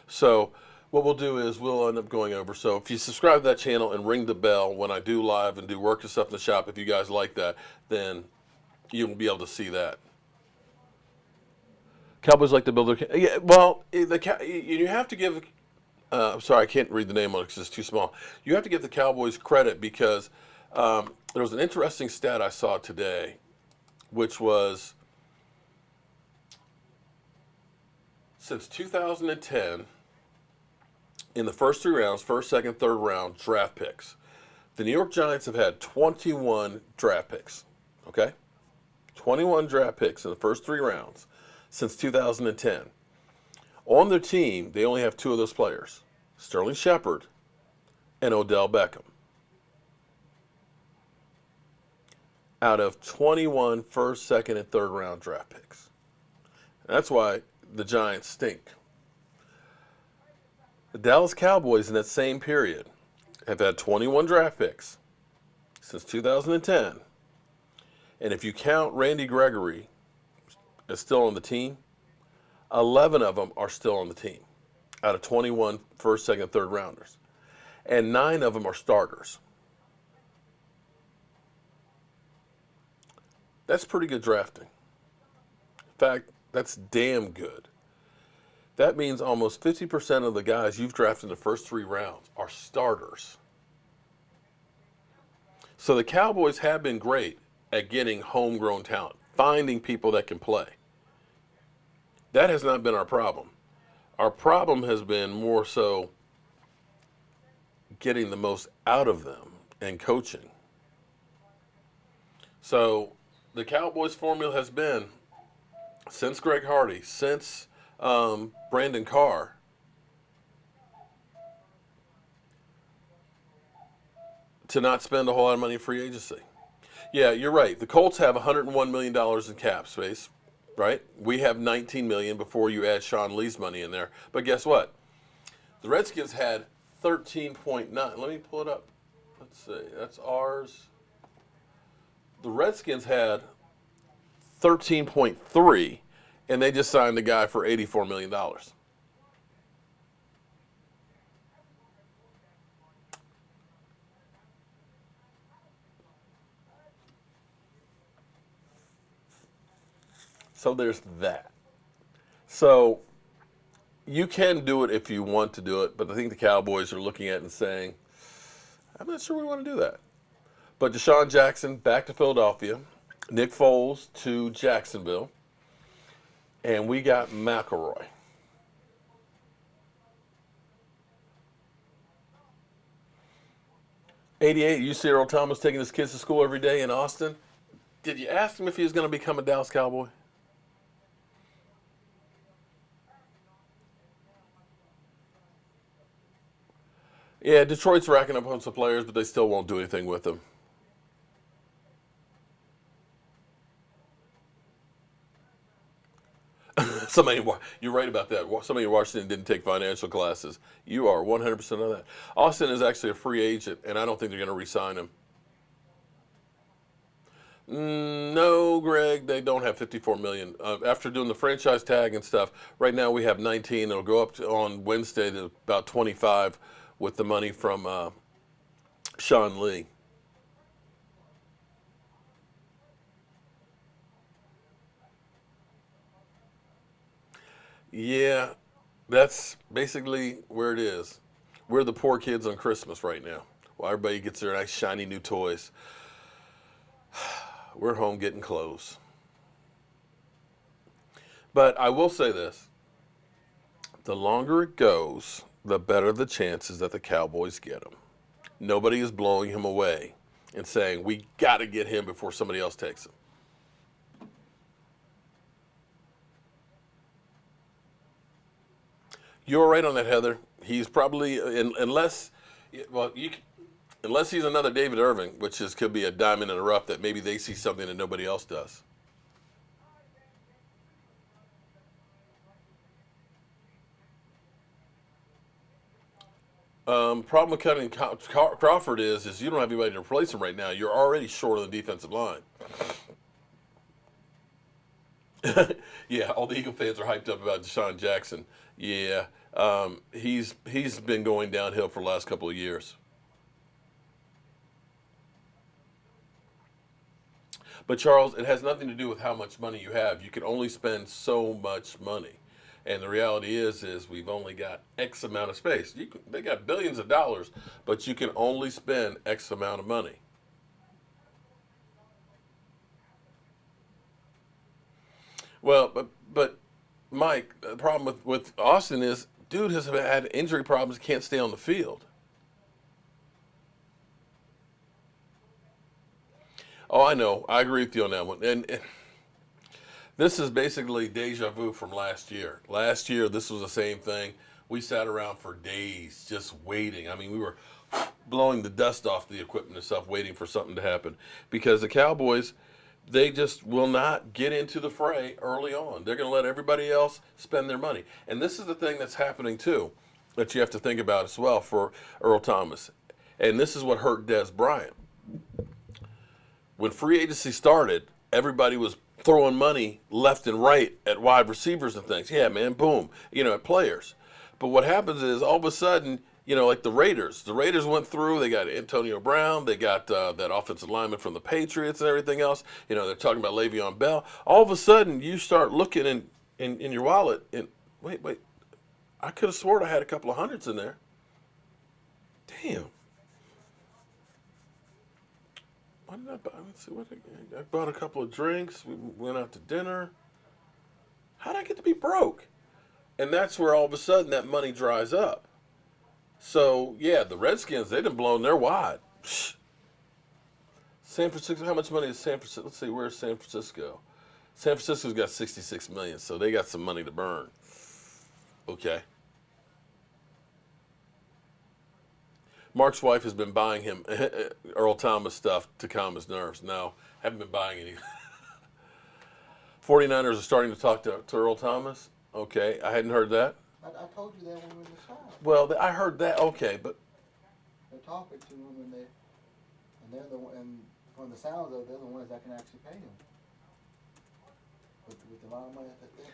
So what we'll do is we'll end up going over. So if you subscribe to that channel and ring the bell when I do live and do work and stuff in the shop, if you guys like that, then you'll be able to see that. Cowboys like to build their. Yeah, well, you have to give. I'm sorry, I can't read the name on it because it's too small. You have to give the Cowboys credit because there was an interesting stat I saw today, which was since 2010. In the first three rounds, first, second, third round draft picks, the New York Giants have had 21 draft picks, okay? 21 draft picks in the first three rounds since 2010. On their team, they only have two of those players, Sterling Shepard and Odell Beckham. Out of 21 first, second, and third round draft picks. That's why the Giants stink. The Dallas Cowboys in that same period have had 21 draft picks since 2010. And if you count Randy Gregory as still on the team, 11 of them are still on the team out of 21 first, second, third rounders. And 9 of them are starters. That's pretty good drafting. In fact, That's damn good. That means almost 50% of the guys you've drafted in the first 3 rounds are starters. So the Cowboys have been great at getting homegrown talent, finding people that can play. That has not been our problem. Our problem has been more so getting the most out of them and coaching. So the Cowboys formula has been, since Greg Hardy, since Brandon Carr, to not spend a whole lot of money in free agency. Yeah, you're right. The Colts have $101 million in cap space, right? We have $19 million before you add Sean Lee's money in there. But guess what? The Redskins had 13.9. Let me pull it up. Let's see. That's ours. The Redskins had 13.3, and they just signed the guy for $84 million. So there's that. So you can do it if you want to do it, but I think the Cowboys are looking at it and saying, I'm not sure we want to do that. But Deshaun Jackson back to Philadelphia, Nick Foles to Jacksonville, and we got McElroy. '88, you see Earl Thomas taking his kids to school every day in Austin. Did you ask him if he was going to become a Dallas Cowboy? Yeah, Detroit's racking up on some players, but they still won't do anything with them. You're right about that. Somebody in Washington didn't take financial classes. You are 100% on that. Austin is actually a free agent, and I don't think they're going to re-sign him. No, Greg, they don't have 54 million. After doing the franchise tag and stuff, right now we have 19. It'll go up on Wednesday to about 25 with the money from Sean Lee. Yeah, that's basically where it is. We're the poor kids on Christmas right now. While everybody gets their nice shiny new toys, we're home getting clothes. But I will say this. The longer it goes, the better the chances that the Cowboys get him. Nobody is blowing him away and saying, we got to get him before somebody else takes him. You're right on that, Heather. He's probably, unless, well, unless he's another David Irving, could be a diamond in the rough that maybe they see something that nobody else does. Problem with cutting Crawford is you don't have anybody to replace him right now. You're already short on the defensive line. Yeah, all the Eagle fans are hyped up about Deshaun Jackson. Yeah, he's been going downhill for the last couple of years. But Charles, it has nothing to do with how much money you have. You can only spend so much money. And the reality is we've only got X amount of space. They got billions of dollars, but you can only spend X amount of money. Well, but Mike, the problem with Austin is, dude has had injury problems, can't stay on the field. Oh, I know. I agree with you on that one. And this is basically deja vu from last year. Last year, this was the same thing. We sat around for days just waiting. I mean, we were blowing the dust off the equipment and stuff, waiting for something to happen. Because the Cowboys, they just will not get into the fray early on. They're going to let everybody else spend their money. And this is the thing that's happening, too, that you have to think about as well for Earl Thomas. And this is what hurt Des Bryant. When free agency started, everybody was throwing money left and right at wide receivers and things. Yeah, man, boom, at players. But what happens is all of a sudden, like the Raiders. The Raiders went through. They got Antonio Brown. They got that offensive lineman from the Patriots and everything else. They're talking about Le'Veon Bell. All of a sudden, you start looking and in your wallet. And wait, I could have sworn I had a couple of hundreds in there. Damn. Why did I buy? Let's see what I bought a couple of drinks. We went out to dinner. How'd I get to be broke? And that's where all of a sudden that money dries up. So yeah, the Redskins, they done blown their wad. Psh. San Francisco, how much money is San Francisco? Let's see, where's San Francisco? San Francisco's got 66 million, so they got some money to burn. Okay. Mark's wife has been buying him Earl Thomas stuff to calm his nerves. No, haven't been buying any. 49ers are starting to talk to Earl Thomas. Okay, I hadn't heard that. I told you that when we were in the shop. Well, I heard that. Okay, but They're talking to him, and they're the one. And from the sounds of it, they're the ones that can actually pay him. With the amount of money that they have.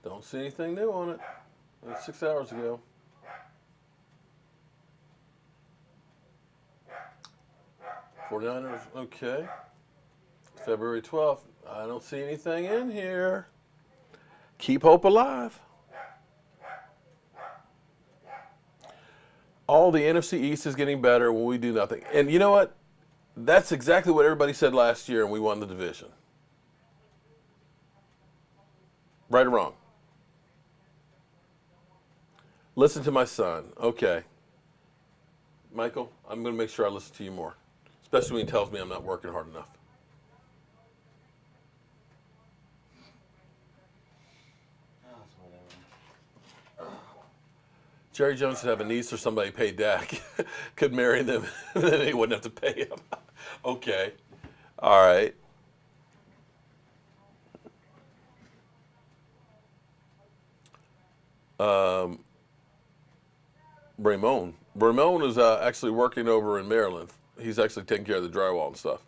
don't see anything new on it. That's 6 hours ago. '49ers, okay. February 12th. I don't see anything in here. Keep hope alive. All the NFC East is getting better when we do nothing. And you know what? That's exactly what everybody said last year, and we won the division. Right or wrong? Listen to my son. Okay. Michael, I'm going to make sure I listen to you more, especially when he tells me I'm not working hard enough. Jerry Jones should have a niece or somebody pay Dak. Could marry them, and then he wouldn't have to pay him. Okay. All right. Ramon is actually working over in Maryland. He's actually taking care of the drywall and stuff.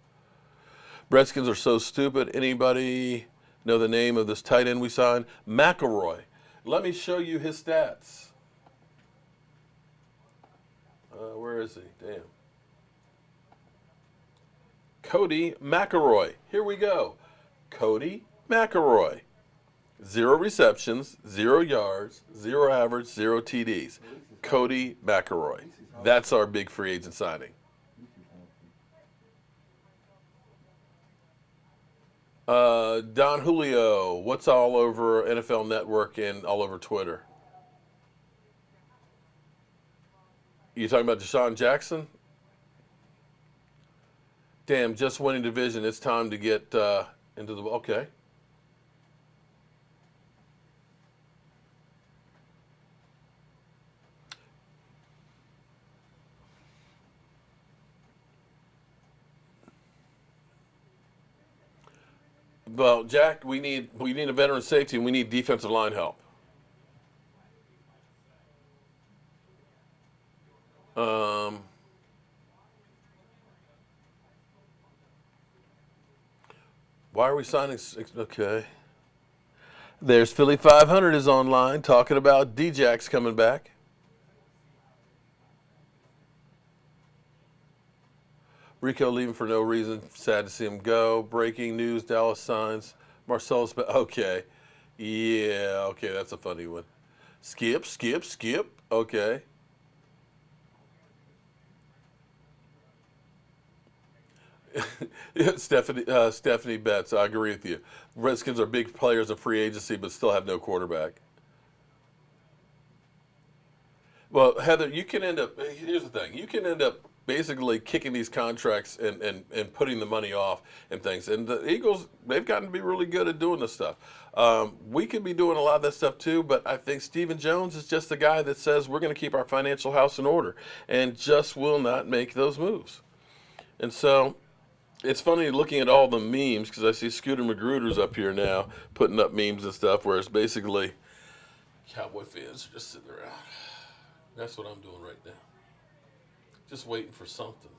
Redskins are so stupid. Anybody know the name of this tight end we signed? McElroy. Let me show you his stats. Where is he? Damn. Cody McElroy. Here we go. Cody McElroy. 0 receptions, 0 yards, 0 average, 0 TDs. Cody McElroy. That's our big free agent signing. Don Julio. What's all over NFL Network and all over Twitter? You talking about Deshaun Jackson? Damn, just winning division. It's time to get into the... Okay. Well, Jack, we need a veteran safety and we need defensive line help. Why are we signing? Okay. There's Philly 500 is online talking about D-Jax coming back. Rico leaving for no reason. Sad to see him go. Breaking news, Dallas signs. Marcellus, okay. Yeah, okay, that's a funny one. Skip. Okay. Stephanie Betts, I agree with you. Redskins are big players of free agency, but still have no quarterback. Well, Heather, you can end up, here's the thing, you can end up basically kicking these contracts and putting the money off and things. And the Eagles, they've gotten to be really good at doing this stuff. We could be doing a lot of that stuff too, but I think Stephen Jones is just the guy that says we're going to keep our financial house in order and just will not make those moves. And so it's funny looking at all the memes because I see Scooter Magruder's up here now putting up memes and stuff where it's basically Cowboy fans are just sitting around. That's what I'm doing right now. Just waiting for something.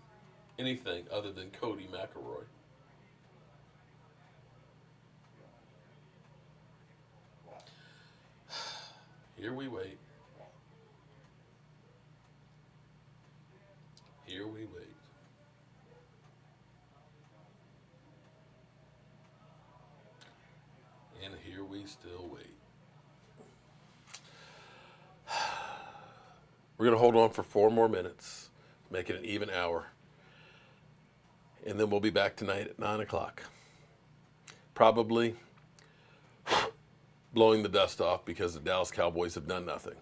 Anything other than Cody McElroy. Here we wait. still wait. We're going to hold on for 4 more minutes, make it an even hour. And then we'll be back tonight at 9 o'clock. Probably blowing the dust off because the Dallas Cowboys have done nothing.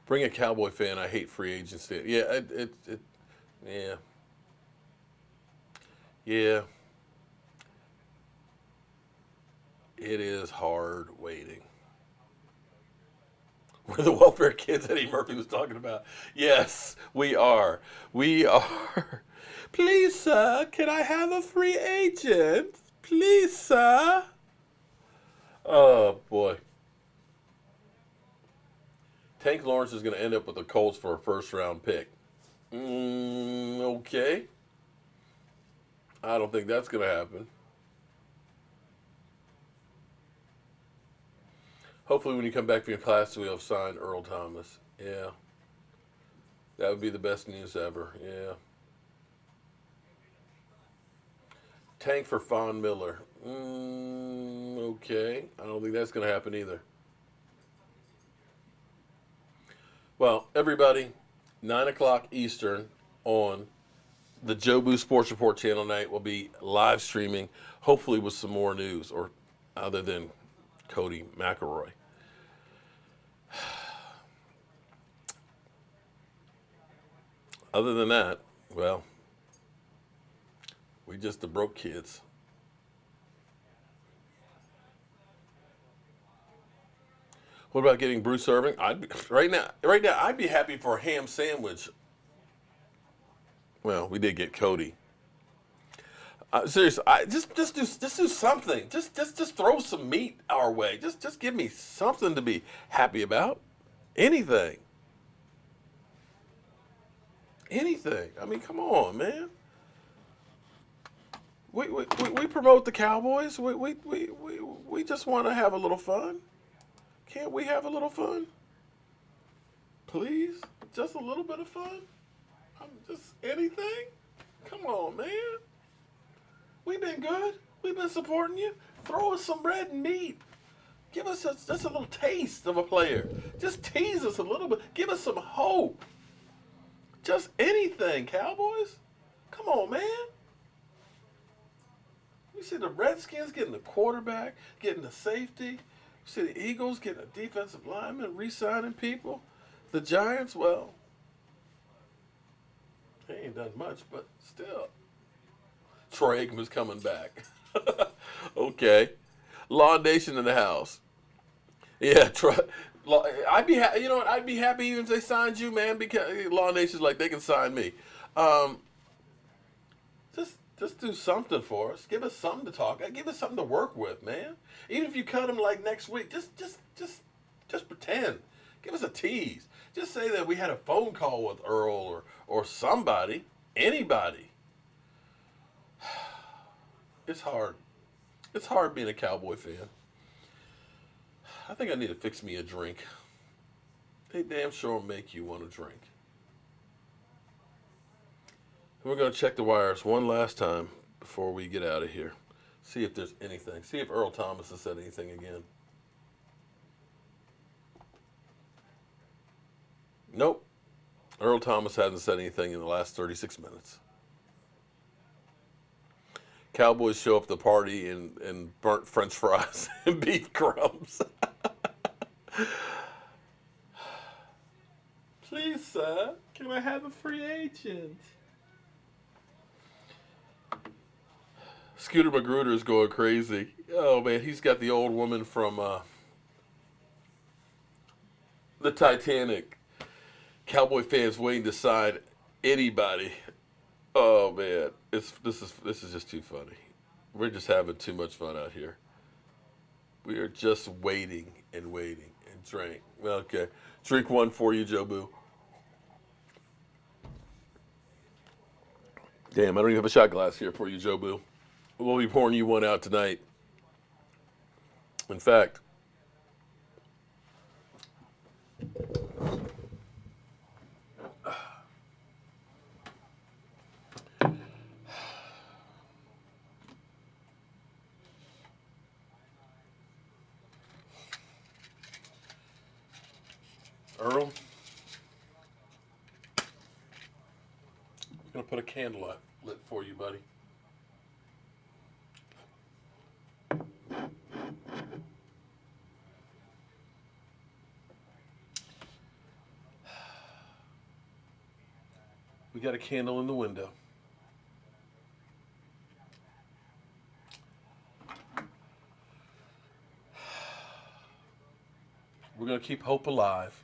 Bring a Cowboy fan. I hate free agency. Yeah, yeah. It is hard waiting. We're the welfare kids Eddie Murphy was talking about. Yes, we are. We are. Please, sir, can I have a free agent? Please, sir. Oh, boy. Tank Lawrence is going to end up with the Colts for a first-round pick. Okay. I don't think that's going to happen. Hopefully when you come back from your class, we'll have signed Earl Thomas. Yeah. That would be the best news ever. Yeah. Tank for Von Miller. Okay. I don't think that's going to happen either. Well, everybody, 9 o'clock Eastern on the Joe Boo Sports Report channel tonight will be live streaming, hopefully with some more news, or other than Cody McElroy. Other than that, well, we just the broke kids. What about getting Bruce Irving? Right now, I'd be happy for a ham sandwich. Well, we did get Cody. Seriously, just do something. Just throw some meat our way. Just give me something to be happy about. Anything. Anything. I mean, come on, man. We promote the Cowboys. We just want to have a little fun. Can't we have a little fun? Please? Just a little bit of fun? Just anything? Come on, man. We've been good. We've been supporting you. Throw us some bread and meat. Give us just a little taste of a player. Just tease us a little bit. Give us some hope. Just anything, Cowboys. Come on, man. You see the Redskins getting the quarterback, getting the safety. You see the Eagles getting a defensive lineman, re-signing people. The Giants, well, they ain't done much, but still. Troy Aikman's coming back. Okay. Law Nation in the house. Yeah, I'd be happy. You know what? I'd be happy even if they signed you, man. Because Law Nation's like they can sign me. Just do something for us. Give us something to talk. Give us something to work with, man. Even if you cut them like next week, just pretend. Give us a tease. Just say that we had a phone call with Earl or somebody, anybody. It's hard. It's hard being a Cowboy fan. I think I need to fix me a drink. They damn sure make you want to drink. We're going to check the wires one last time before we get out of here. See if there's anything. See if Earl Thomas has said anything again. Nope. Earl Thomas hasn't said anything in the last 36 minutes. Cowboys show up at the party in burnt French fries and beef crumbs. Please, sir, can I have a free agent? Scooter Magruder is going crazy. Oh, man, he's got the old woman from the Titanic. Cowboy fans waiting to sign anybody. Oh, man, this is just too funny. We're just having too much fun out here. We are just waiting and waiting and drink. Okay, drink one for you, Joe Boo. Damn, I don't even have a shot glass here for you, Joe Boo. We'll be pouring you one out tonight. In fact, to put a candle lit for you, buddy. We got a candle in the window. We're going to keep hope alive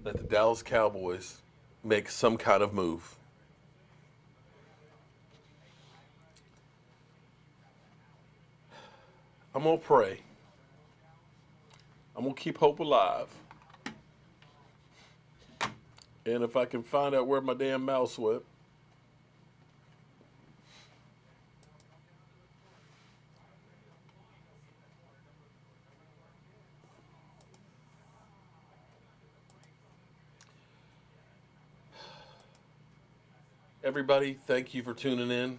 that the Dallas Cowboys make some kind of move. I'm going to pray. I'm going to keep hope alive. And if I can find out where my damn mouse went. Everybody, thank you for tuning in.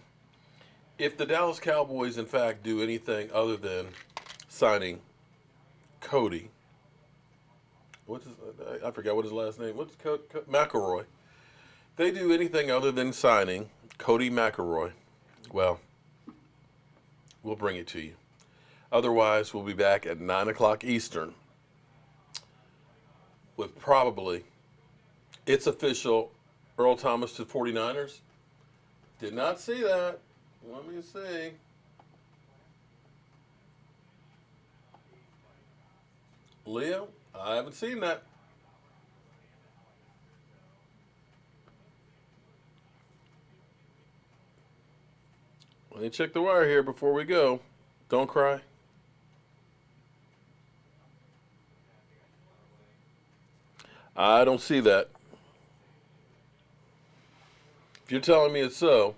If the Dallas Cowboys, in fact, do anything other than signing Cody, I forgot what his last name. What's McElroy? They do anything other than signing Cody McElroy, well, we'll bring it to you. Otherwise, we'll be back at 9 o'clock Eastern with probably, it's official, Earl Thomas to 49ers. Did not see that. Let me see. Leo, I haven't seen that. Let me check the wire here before we go. Don't cry. I don't see that. If you're telling me it's so,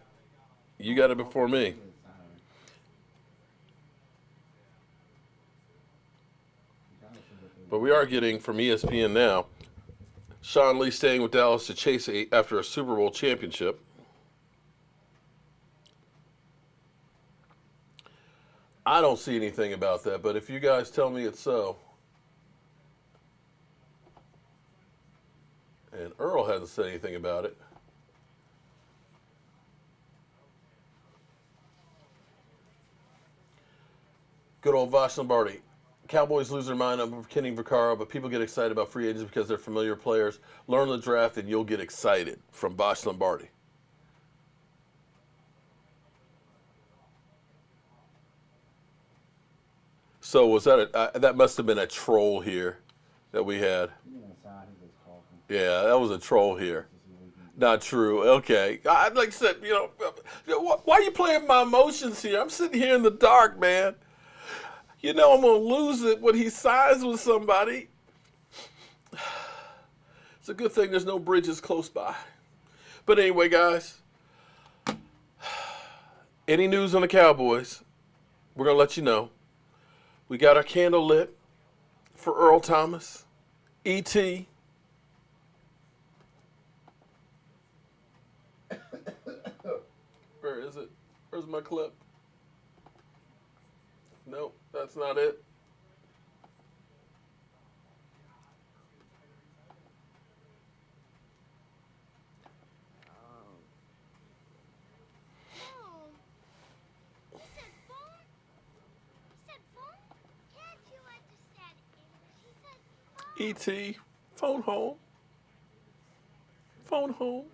you got it before me. But we are getting from ESPN now, Sean Lee staying with Dallas to chase after a Super Bowl championship. I don't see anything about that, but if you guys tell me it's so. And Earl hasn't said anything about it. Good old Vash Lombardi. Cowboys lose their mind on Kenny Vaccaro, but people get excited about free agents because they're familiar players. Learn the draft and you'll get excited, from Vash Lombardi. So was that that must have been a troll here that we had. Yeah, that was a troll here. Not true. Okay. Like I said, why are you playing my emotions here? I'm sitting here in the dark, man. I'm going to lose it when he signs with somebody. It's a good thing there's no bridges close by. But anyway, guys, any news on the Cowboys, we're going to let you know. We got our candle lit for Earl Thomas, E.T. Where is it? Where's my clip? Nope, that's not it. E.T., phone home. Phone home.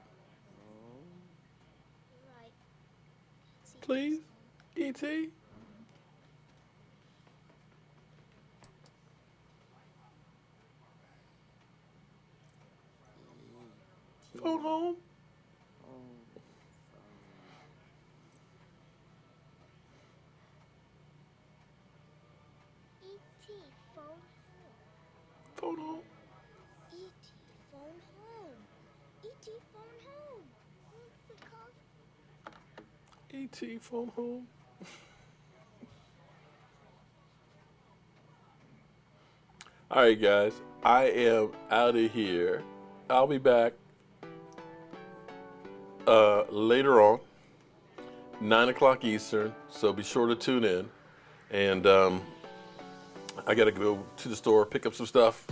Please, E.T. Phone home. E.T. phone home. Phone home. E.T. phone home. E.T. phone home. What's it called? E.T. phone home. All right, guys. I am out of here. I'll be back later on, 9 o'clock Eastern. So be sure to tune in. And I got to go to the store, pick up some stuff.